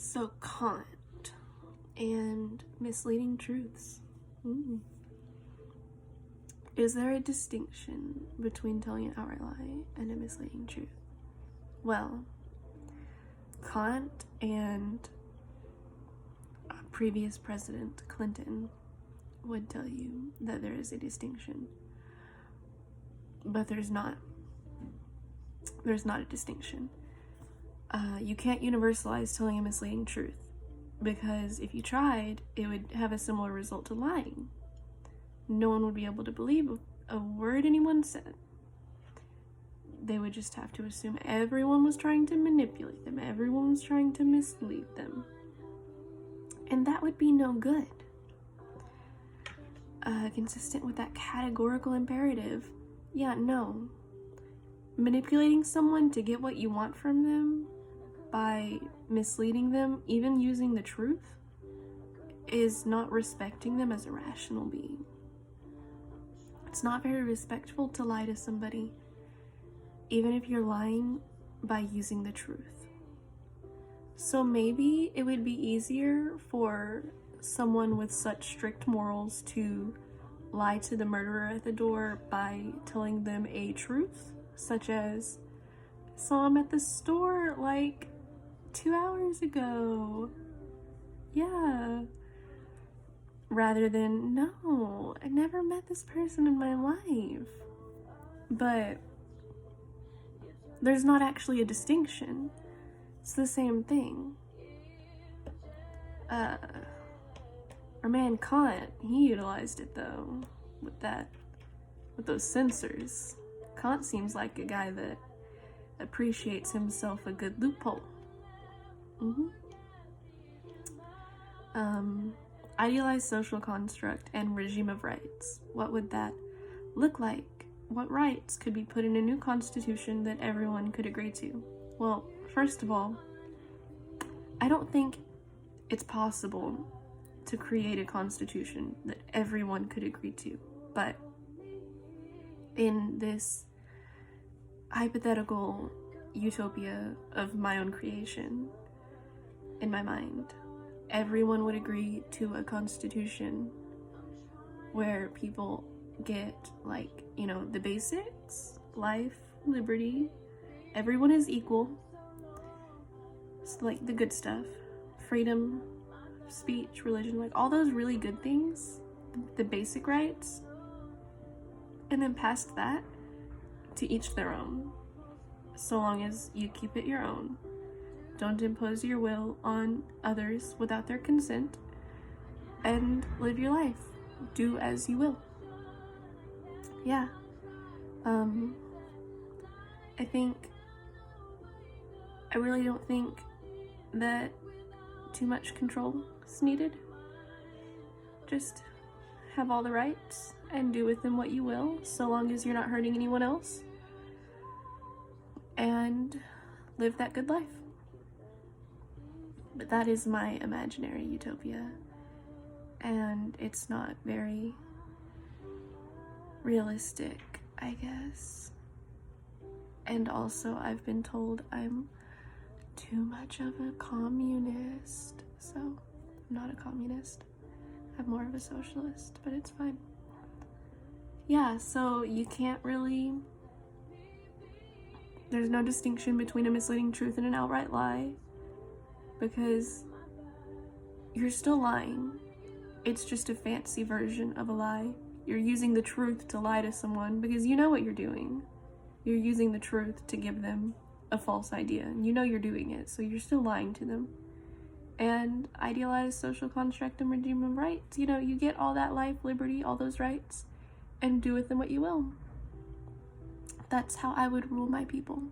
So Kant and misleading truths. Is there a distinction between telling an outright lie and a misleading truth? Well, Kant and previous President Clinton would tell you that there is a distinction, but there's not. There's not a distinction. You can't universalize telling a misleading truth, because if you tried, it would have a similar result to lying. No one would be able to believe a word anyone said. They would just have to assume everyone was trying to manipulate them, everyone was trying to mislead them. And that would be no good. Consistent with that categorical imperative, no. Manipulating someone to get what you want from them by misleading them, even using the truth, is not respecting them as a rational being. It's not very respectful to lie to somebody, even if you're lying by using the truth. So maybe it would be easier for someone with such strict morals to lie to the murderer at the door by telling them a truth, such as, saw him at the store like 2 hours ago. Yeah. Rather than, no, I never met this person in my life. But there's not actually a distinction. It's the same thing. Our man Kant, he utilized it though, with those censors. Kant seems like a guy that appreciates himself a good loophole. Idealized social construct and regime of rights. What would that look like? What rights could be put in a new constitution that everyone could agree to? Well, first of all, I don't think it's possible to create a constitution that everyone could agree to. But in this hypothetical utopia of my own creation, in my mind, everyone would agree to a constitution where people get, the basics: life, liberty, everyone is equal. It's the good stuff: freedom, speech, religion, all those really good things, the basic rights. And then past that, to each their own, so long as you keep it your own. Don't impose your will on others without their consent, and live your life. Do as you will. Yeah. I really don't think that too much control is needed. Just have all the rights and do with them what you will, so long as you're not hurting anyone else. And live that good life. But that is my imaginary utopia, and it's not very realistic, I guess. And also, I've been told I'm too much of a communist, so I'm not a communist. I'm more of a socialist, but it's fine. Yeah, so you can't really... There's no distinction between a misleading truth and an outright lie, because you're still lying. It's just a fancy version of a lie. You're using the truth to lie to someone because you know what you're doing. You're using the truth to give them a false idea, and you know you're doing it, so you're still lying to them. And idealized social construct and regime of rights, you get all that life, liberty, all those rights, and do with them what you will. That's how I would rule my people.